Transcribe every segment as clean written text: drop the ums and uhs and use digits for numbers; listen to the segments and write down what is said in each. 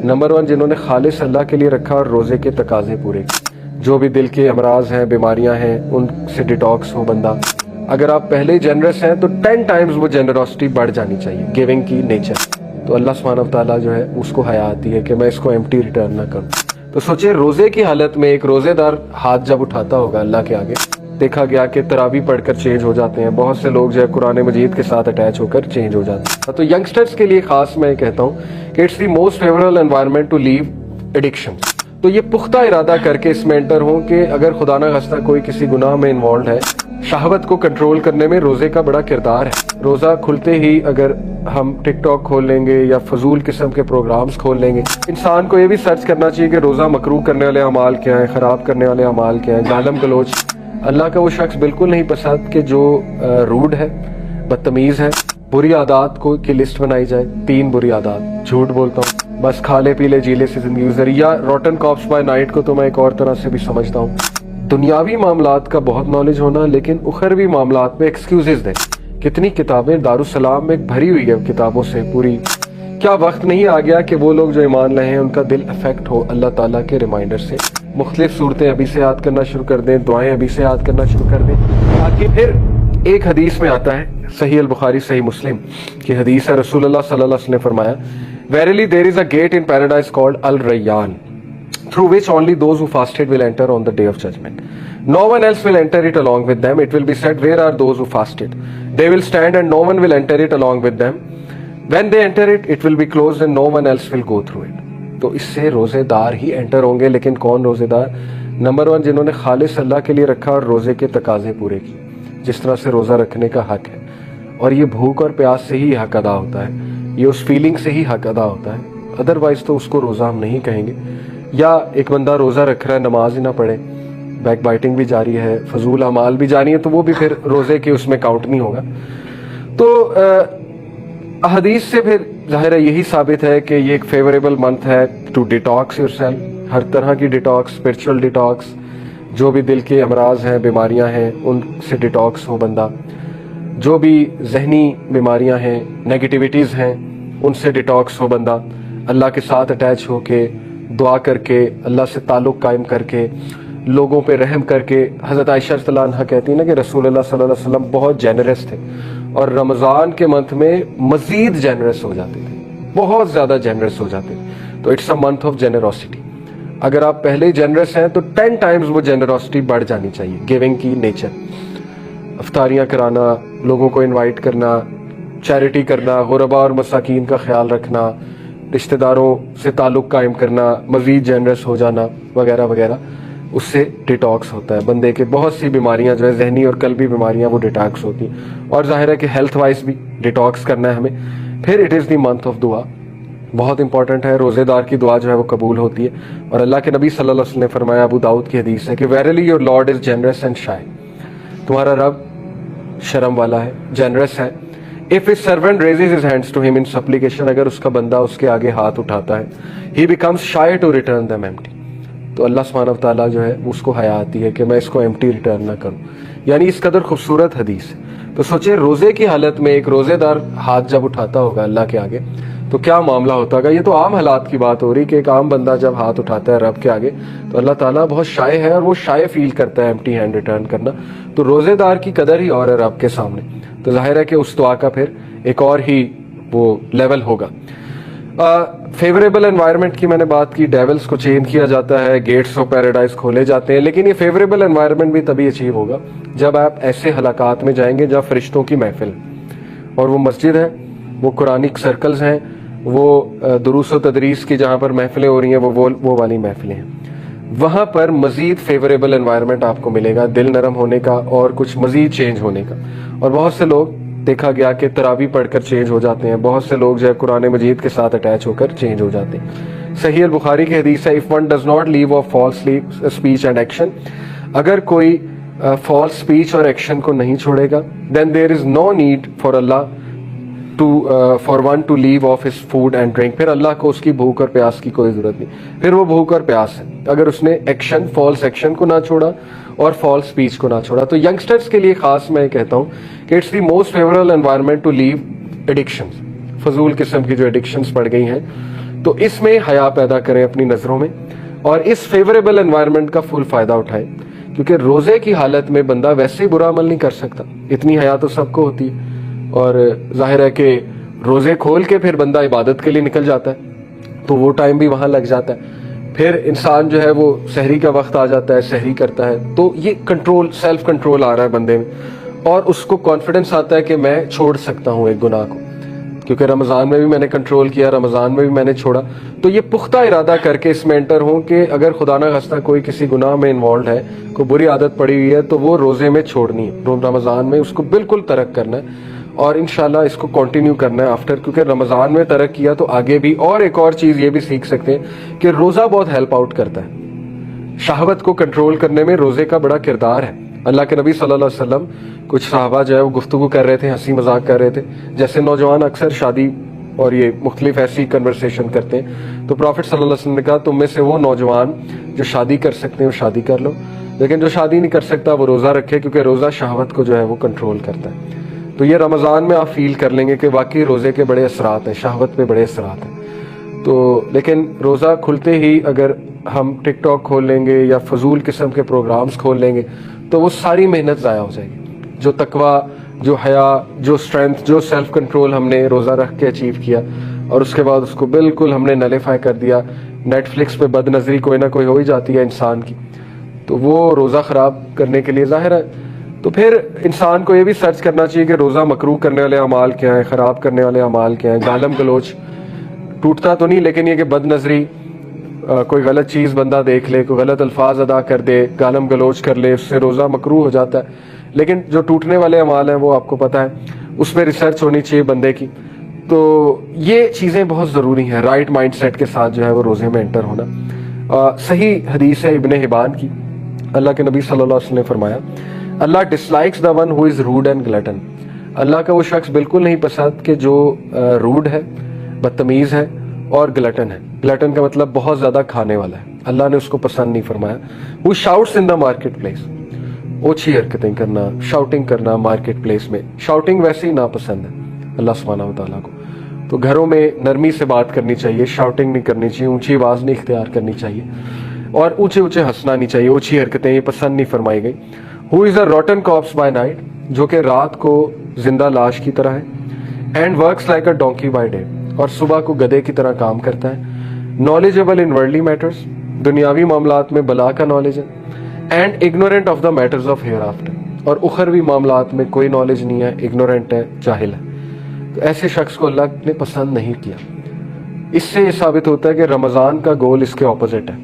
Number 1 जिन्होंने खालिस अल्लाह के लिए रखा और रोज़े के तकाजे पूरे किए। जो भी दिल के अमराज हैं, बीमारियां हैं, उनसे डिटॉक्स हो बंदा। अगर आप पहले ही जनरस हैं तो 10 टाइम्स वो जनरॉसिटी बढ़ जानी चाहिए, गिविंग की नेचर। तो अल्लाह सुब्हानहू व तआला जो है उसको हया आती है कि मैं इसको एम्प्टी रिटर्न ना करूं। तो सोचिए रोजे की हालत में एक रोजेदार हाथ जब उठाता होगा अल्लाह के आगे, देखा गया कि तरावी पढ़कर चेंज हो जाते हैं। बहुत से लोग जो है कुरान मजीद के साथ अटैच होकर चेंज हो जाते हैं। तो यंगस्टर्स के लिए खास मैं कहता हूँ कि it's the most favourable environment to leave addiction. तो ये पुख्ता इरादा करके इसमें एंटर हो कि अगर खुदा ना खास्ता कोई किसी गुनाह में इन्वॉल्व है, शहवत को कंट्रोल करने में रोजे का बड़ा किरदार है। रोजा खुलते ही अगर हम टिकटॉक खोल लेंगे या फजूल किस्म के प्रोग्राम्स खोल लेंगे, इंसान को ये भी सर्च करना चाहिए कि रोजा मकरूह करने वाले अमाल क्या है, खराब करने वाले अमाल क्या है। गालम गलोच अल्लाह का वो शख्स बिल्कुल नहीं पसंद कि जो रूड है, बदतमीज है। बुरी आदत को की लिस्ट बनाई जाए, 3 बुरी आदत। झूठ बोलता हूँ, बस खा ले पी ले जी ले से जिंदगी गुजरी, या रोटन कॉप्स बाय नाइट को तो मैं एक और तरह से भी समझता हूँ। दुनियावी मामलात का बहुत नॉलेज होना, लेकिन उखरवी मामलात में एक्सक्यूजेस दें। कितनी किताबें दारुसलाम में भरी हुई है किताबों से पूरी। क्या वक्त नहीं आ गया कि वो लोग जो ईमान लाए हैं उनका दिल अफेक्ट हो अल्लाह ताला के रिमाइंडर से। मुख्तलिफ सूरतें अभी से याद करना शुरू कर दें, दुआएं अभी से याद करना शुरू कर दें, ताकि फिर एक हदीस में आता है, सही अल बुखारी सही मुस्लिम की हदीस है, रसूलुल्लाह सल्लल्लाहु अलैहि वसल्लम ने फरमाया, verily there is a gate in paradise called al Rayyan, through which only those who fasted will enter on the day of judgment. No one else will enter it along with them. It will be said, where are those who fasted? They will stand and no one will enter it along with them. When they enter it, it will be closed and no one else will go through it. तो इससे रोजेदार ही enter होंगे। लेकिन कौन रोजेदार? Number 1 जिन्होंने खालिस अल्लाह के लिए रखा और रोजे के तकाजे पूरे किए, जिस तरह से रोजा रखने का हक है। और ये भूख और प्यास से ही हक अदा होता है, ये उस फीलिंग से ही हक अदा होता है। अदरवाइज तो उसको रोजा हम नहीं कहेंगे। या एक बंदा रोजा रख रहा है, नमाज ही ना पढ़े, बैक बाइटिंग भी जारी है, फजूल अमाल भी जारी है, तो वो भी फिर रोजे के उसमें काउंट नहीं होगा। तो हदीस से फिर जाहिर है यही साबित है कि ये एक फेवरेबल मंथ है टू डिटॉक्स योरसेल्फ, हर तरह की डिटॉक्स, स्पिरिचुअल डिटॉक्स, जो भी दिल के अमराज हैं, बीमारियां हैं, उनसे डिटॉक्स हो बंदा। जो भी जहनी बीमारियां हैं, नेगेटिविटीज हैं, उनसे डिटॉक्स हो बंदा। अल्लाह के साथ अटैच होके दुआ करके, अल्लाह से ताल्लुक कायम करके, लोगों पे रहम करके। हज़रत आयशा रज़ियल्लाहु अन्हा कहती है ना कि रसूलुल्लाह सल्लल्लाहु अलैहि वसल्लम बहुत जेनरस थे और रमज़ान के मंथ में मज़ीद जेनरस हो जाते थे, बहुत ज़्यादा जेनरस हो जाते थे। तो it's a month of generosity. अगर आप पहले ही जेनरस हैं तो 10 टाइम्स वो जेनरोसिटी बढ़ जानी चाहिए, गिविंग की नेचर। अफ्तारियाँ कराना, लोगों को इन्वाइट करना, चैरिटी करना, गुरबा और मसाकीन का ख्याल रखना, रिश्तेदारों से ताल्लुक कायम करना, मज़ीद जेनरस हो जाना वगैरह वगैरह, उससे डिटॉक्स होता है। बंदे के बहुत सी बीमारियां जो है, जहनी और कल्बी बीमारियां, वो डिटॉक्स होती हैं। और जाहिर है कि हेल्थ वाइज भी डिटॉक्स करना है हमें। फिर it is the month of दुआ, बहुत इंपॉर्टेंट है। रोज़ेदार की दुआ जो है वो कबूल होती है। और अल्लाह के नबी सल्लल्लाहु अलैहि वसल्लम ने फरमाया, अबू दाऊद की हदीस है कि verily your lord is generous and shy, तुम्हारा रब शर्म वाला है, जेनरस है। If his servant raises his hands to him in supplication, अगर उसका बंदा उसके आगे हाथ उठाता है, he becomes shy to return them empty. तो अल्लाह सुब्हानहू व तआला जो है उसको हया आती है कि मैं इसको एम्प्टी रिटर्न ना करूं। यानी इस कदर खूबसूरत हदीस है। तो सोचिए रोजे की हालत में एक रोजेदार हाथ जब उठाता होगा अल्लाह के आगे, तो क्या मामला होता होगा। ये तो आम हालात की बात हो रही कि एक आम बंदा जब हाथ उठाता है रब के आगे, तो अल्लाह ताला बहुत शाय है और वो शाय फील करता है एम्प्टी हैंड रिटर्न करना। तो रोजेदार की कदर ही और है रब के सामने। तो जाहिर है कि उस दुआ का फिर एक और ही वो लेवल होगा। फेवरेबल एनवायरनमेंट की मैंने बात की, डेविल्स को चेंज किया जाता है, गेट्स ऑफ पैराडाइज खोले जाते हैं। लेकिन ये फेवरेबल एनवायरनमेंट भी तभी अचीव होगा जब आप ऐसे हलाकात में जाएंगे जहाँ फरिश्तों की महफिल, और वो मस्जिद है, वो कुरानिक सर्कल्स हैं, वो दुरूस व तदरीस की जहाँ पर महफिलें हो रही हैं, वो वाली महफिलें हैं। वहाँ पर मजीद फेवरेबल एनवायरनमेंट आपको मिलेगा, दिल नरम होने का और कुछ मजीद चेंज होने का। और बहुत से लोग देखा गया कि तरावी पढ़कर चेंज हो जाते हैं, बहुत से लोग जो है कुरान मजीद के साथ अटैच होकर चेंज हो जाते हैं। सही अल बुखारी की हदीस है, if one does not leave off false speech and action, अगर कोई फॉल्स स्पीच और एक्शन को नहीं छोड़ेगा, then there is no need for Allah for one to leave off his food and drink. फिर अल्लाह को उसकी भूख और प्यास की कोई जरूरत नहीं, फिर वो भूख और प्यास है अगर उसने एक्शन, फॉल्स एक्शन को ना छोड़ा और फॉल्स स्पीच को ना छोड़ा। तो यंगस्टर्स के लिए खास मैं कहता हूँ कि it's the most favourable environment to leave addictions, फजूल किस्म की जो एडिक्शंस पड़ गई हैं, تو اس میں حیا پیدا کریں اپنی نظروں میں اور اس فیوریبل انوائرمنٹ کا فل فائدہ اٹھائیں، کیونکہ روزے کی حالت میں بندہ ویسے ہی برا عمل نہیں کر سکتا، اتنی حیا تو سب کو ہوتی ہے، اور ظاہر ہے کہ روزے کھول کے پھر بندہ عبادت کے لیے نکل جاتا ہے تو وہ ٹائم بھی وہاں لگ جاتا ہے، پھر انسان جو ہے وہ سحری کا وقت آ جاتا ہے، سحری کرتا ہے، تو یہ کنٹرول، سیلف کنٹرول آ رہا ہے بندے میں، اور اس کو کانفیڈنس آتا ہے کہ میں چھوڑ سکتا ہوں ایک گناہ کو، کیونکہ رمضان میں بھی میں نے کنٹرول کیا، رمضان میں بھی میں نے چھوڑا، تو یہ پختہ ارادہ کر کے اس میں انٹر ہوں کہ اگر خدا نہ خواستہ کوئی کسی گناہ میں انوالوڈ ہے، کوئی بری عادت پڑی ہوئی ہے، تو وہ روزے میں چھوڑنی ہے، رمضان میں اس کو بالکل ترک کرنا ہے، اور انشاءاللہ اس کو کنٹینیو کرنا ہے آفٹر، کیونکہ رمضان میں ترک کیا تو آگے بھی، اور ایک اور چیز یہ بھی سیکھ سکتے ہیں کہ روزہ بہت ہیلپ آؤٹ کرتا ہے، شہوت کو کنٹرول کرنے میں روزے کا بڑا کردار ہے۔ اللہ کے نبی صلی اللہ علیہ وسلم، کچھ صحابہ جو ہے وہ گفتگو کر رہے تھے، ہنسی مذاق کر رہے تھے، جیسے نوجوان اکثر شادی اور یہ مختلف ایسی کنورسیشن کرتے ہیں، تو پروفٹ صلی اللہ علیہ وسلم نے کہا تم میں سے وہ نوجوان جو شادی کر سکتے ہیں وہ شادی کر لو، لیکن جو شادی نہیں کر سکتا وہ روزہ رکھے، کیونکہ روزہ شہوت کو جو ہے وہ کنٹرول کرتا ہے۔ تو یہ رمضان میں آپ فیل کر لیں گے کہ واقعی روزے کے بڑے اثرات ہیں، شہوت پہ بڑے اثرات ہیں، تو لیکن روزہ کھلتے ہی اگر ہم ٹک ٹاک کھول لیں گے یا فضول قسم کے پروگرامز کھول لیں گے تو وہ ساری محنت ضائع ہو جائے گی، جو تقویٰ، جو حیا، جو اسٹرینتھ، جو سیلف کنٹرول ہم نے روزہ رکھ کے اچیو کیا، اور اس کے بعد اس کو بالکل ہم نے نلیفائی کر دیا۔ نیٹ فلکس پہ بد نظری کوئی نہ کوئی ہو ہی جاتی ہے انسان کی، تو وہ روزہ خراب کرنے کے لیے ظاہر ہے۔ تو پھر انسان کو یہ بھی سرچ کرنا چاہیے کہ روزہ مکروہ کرنے والے اعمال کیا ہیں، خراب کرنے والے اعمال کیا ہیں۔ گالم گلوچ ٹوٹتا تو نہیں، لیکن یہ کہ بد نظری، کوئی غلط چیز بندہ دیکھ لے، کوئی غلط الفاظ ادا کر دے، گالم گلوچ کر لے، اس سے روزہ مکروہ ہو جاتا ہے۔ لیکن جو ٹوٹنے والے اعمال ہیں وہ آپ کو پتہ ہے، اس پہ ریسرچ ہونی چاہیے بندے کی۔ تو یہ چیزیں بہت ضروری ہیں، رائٹ مائنڈ سیٹ کے ساتھ جو ہے وہ روزے میں انٹر ہونا۔ صحیح حدیث ہے ابن حبان کی، اللہ کے نبی صلی اللہ علیہ وسلم نے فرمایا Allah dislikes the one who is rude and glutton, Allah کا وہ شخص بالکل نہیں پسند کہ جو روڈ ہے، بدتمیز ہے اور گلٹن ہے۔ گلٹن کا مطلب بہت زیادہ کھانے والا ہے، اللہ نے اس کو پسند نہیں فرمایا۔ وہ شاؤٹس ان دا مارکیٹ پلیس، اوچھی حرکتیں کرنا، شاؤٹنگ کرنا مارکیٹ پلیس میں، شاؤٹنگ ویسے ہی ناپسند ہے اللہ سبحانہ و تعالیٰ کو۔ تو گھروں میں نرمی سے بات کرنی چاہیے، شاؤٹنگ نہیں کرنی چاہیے، اونچی آواز نہیں اختیار کرنی چاہیے، اور اونچے اونچے ہنسنا نہیں چاہیے، اوچھی حرکتیں یہ پسند نہیں فرمائی گئی۔ ہو از اے روٹن کارپس بائی نائٹ، جو کہ رات کو زندہ لاش کی طرح ہے، and works like a donkey by day, اور صبح کو گدھے کی طرح کام کرتا ہے، نالجیبل ان ورلڈلی میٹرز، دنیاوی معاملات میں بلا کا نالج ہے، and ignorant of the matters of hereafter, اور اخروی معاملات میں کوئی نالج نہیں ہے، اگنورینٹ ہے، جاہل ہے۔ تو ایسے شخص کو اللہ نے پسند نہیں کیا۔ اس سے یہ ثابت ہوتا ہے کہ رمضان کا گول اس کے اپوزٹ ہے۔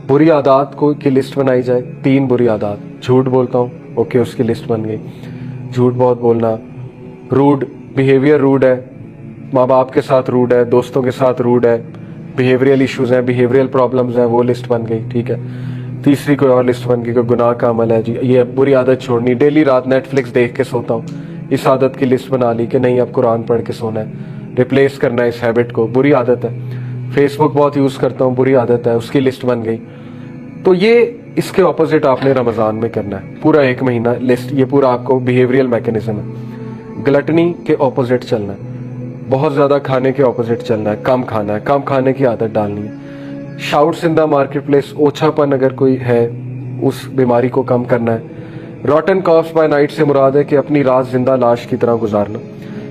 بری عادات کی لسٹ بنائی جائے، 3 بری عادات، جھوٹ بولتا ہوں، اوکے اس کی لسٹ بن گئی، جھوٹ بہت بولنا، روڈ بیہیویئر، روڈ ہے، ماں باپ کے ساتھ روڈ ہے، دوستوں کے ساتھ روڈ ہے، بیہیویئرل ایشوز ہیں، بیہیویئرل پرابلمز ہیں، وہ لسٹ بن گئی، ٹھیک ہے۔ تیسری کوئی اور لسٹ بن گئی، کوئی گناہ کا عمل ہے، جی یہ بری عادت چھوڑنی، ڈیلی رات نیٹ فلکس دیکھ کے سوتا ہوں، اس عادت کی لسٹ بنا لی کہ نہیں اب قرآن پڑھ کے سونا ہے، ریپلیس کرنا ہے اس ہیبٹ کو، بری عادت ہے۔ فیس بک بہت یوز کرتا ہوں، بری عادت ہے، اس کی لسٹ بن گئی۔ تو یہ اس کے اپوزٹ آپ نے رمضان میں کرنا ہے، پورا 1 مہینہ لسٹ، یہ پورا آپ کو بیہیویئرل میکنزم ہے۔ گلٹنی کے اپوزٹ چلنا ہے، بہت زیادہ کھانے کے اپوزٹ چلنا ہے، کم کھانا ہے، کم کھانے کی عادت ڈالنی ہے۔ شاؤٹس ان دا مارکیٹ پلیس، اوچھا پن اگر کوئی ہے اس بیماری کو کم کرنا ہے۔ روٹن کارپس بائی نائٹ سے مراد ہے کہ اپنی رات زندہ لاش کی طرح گزارنا،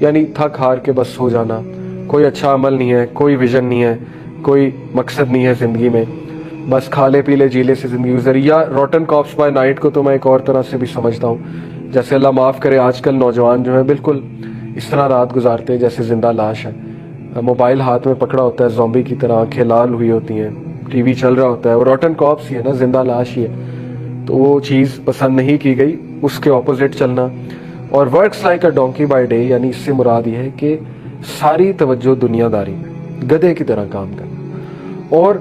یعنی تھک ہار کے بس سو جانا، کوئی اچھا عمل نہیں ہے، کوئی ویژن نہیں ہے، کوئی مقصد نہیں ہے زندگی میں، بس کھا لے پی لے جی لے سے زندگی گزری۔ یا روٹن کارپس بائی نائٹ کو تو میں ایک اور طرح سے بھی سمجھتا ہوں، جیسے اللہ معاف کرے آج کل نوجوان جو ہیں بالکل اس طرح رات گزارتے ہیں جیسے زندہ لاش ہے، موبائل ہاتھ میں پکڑا ہوتا ہے زومبی کی طرح، آنکھیں لال ہوئی ہوتی ہیں، ٹی وی چل رہا ہوتا ہے، وہ روٹن کارپس ہی ہے نا، زندہ لاش ہی ہے۔ تو وہ چیز پسند نہیں کی گئی، اس کے اپوزٹ چلنا۔ اور works like a donkey by day, یعنی اس سے مراد یہ ہے کہ ساری توجہ دنیا داری میں، گدھے کی طرح کام کرنا، اور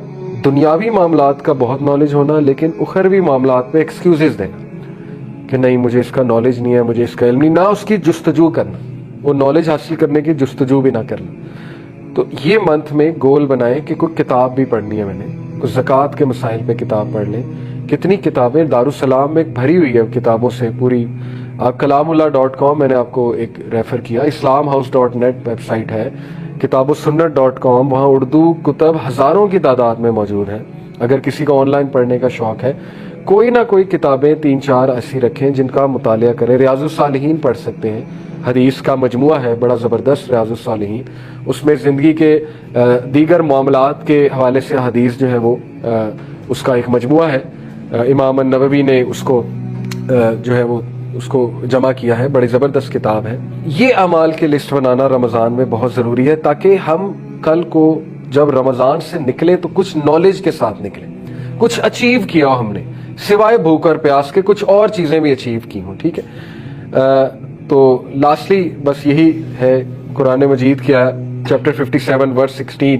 دنیاوی معاملات کا بہت نالج ہونا، لیکن اخروی معاملات میں ایکسکیوزز دینا کہ نہیں مجھے اس کا نالج نہیں ہے، مجھے اس کا علم نہیں، نہ اس کی جستجو کرنا، وہ نالج حاصل کرنے کی جستجو بھی نہ کرنا۔ تو یہ منتھ میں گول بنائیں کہ کوئی کتاب بھی پڑھنی ہے، میں نے کوئی زکوٰۃ کے مسائل پہ کتاب پڑھ لیں۔ کتنی کتابیں دارالسلام میں بھری ہوئی ہے کتابوں سے پوری، آپ کلام اللہ .com، میں نے آپ کو ایک ریفر کیا، islamhouse.net ویب سائٹ ہے، kitabussunnat.com, वहाँ उर्दू कुतब हज़ारों की तादाद में मौजूद हैं। अगर किसी को ऑनलाइन पढ़ने का शौक़ है, कोई ना कोई किताबें 3-4 ऐसी रखें जिनका मुतालिया करें। रियाज़ुस्सालिहीन पढ़ सकते हैं, हदीस का मजमुआ है बड़ा ज़बरदस्त रियाज़ुस्सालिहीन, उसमें ज़िंदगी के दीगर मामलात के हवाले से हदीस जो है वो उसका एक मजमुआ है। इमाम नववी ने उसको जो है वो उसको जमा किया है, बड़ी ज़बरदस्त किताब है। ये अमाल की लिस्ट बनाना रमज़ान में बहुत ज़रूरी है, ताकि हम कल को जब रमज़ान से निकले तो कुछ नॉलेज के साथ निकले, कुछ अचीव किया हो हमने, सिवाय भूख और प्यास के कुछ और चीज़ें भी अचीव की हों। ठीक है, तो लास्टली बस यही है कुरान मजीद क्या चैप्टर 57 वर्स 16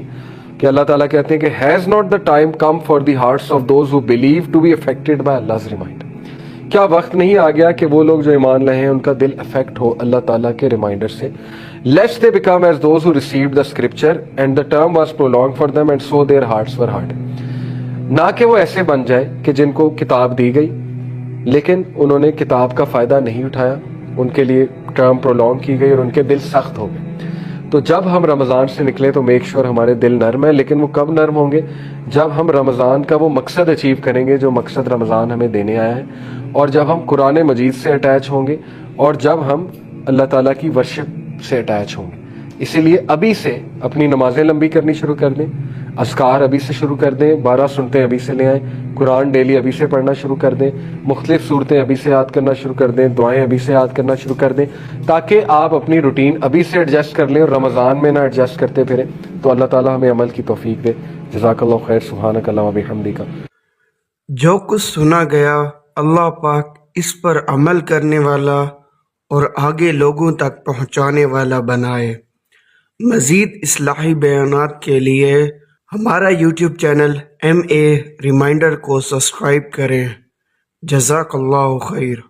कि अल्लाह ताला कहते हैं कि has not the time come for the hearts of those who believe to be affected by Allah's reminder. क्या वक्त नहीं आ गया कि वो लोग जो ईमान लाए हैं उनका दिल अफेक्ट हो अल्लाह ताला के रिमाइंडर से। Let's they become as those who received the scripture and the term was prolong for them and so their hearts were hard. ना कि वो ऐसे बन जाए कि जिनको किताब दी गई लेकिन उन्होंने किताब का फ़ायदा नहीं उठाया, उनके लिए टर्म प्रोलॉन्ग की गई और उनके दिल सख्त हो गए। तो जब हम रमज़ान से निकले तो मेक श्योर हमारे दिल नर्म है, लेकिन वो कब नर्म होंगे? जब हम रमज़ान का वो मकसद अचीव करेंगे जो मकसद रमज़ान हमें देने आया है, और जब हम कुरान मजीद से अटैच होंगे, और जब हम अल्लाह ताला की वर्शिप से अटैच होंगे। इसीलिए अभी से अपनी नमाजें लंबी करनी शुरू कर दें, अज़कार अभी से शुरू कर दें, 12 सुनतें अभी से ले आएँ, कुरान डेली अभी से पढ़ना शुरू कर दें, मुख्तलिफ सूरतें अभी से याद करना शुरू कर दें, दुआएं अभी से याद करना शुरू कर दें, ताकि आप अपनी रूटीन अभी से एडजस्ट कर लें और रमज़ान में ना एडजस्ट करते फिरें। तो अल्लाह ताला हमें अमल की तौफीक दे। जज़ाकल्लाहु खैर। सुब्हानक अल्लाहुम्मा व बिहम्दिका। जो कुछ सुना गया अल्लाह पाक इस पर अमल करने वाला और आगे लोगों तक पहुँचाने वाला बनाए। मज़ीद इस्लाही बयानात के लिए हमारा यूट्यूब चैनल MA रिमाइंडर को सब्सक्राइब करें। जज़ाकल्लाहु खैर।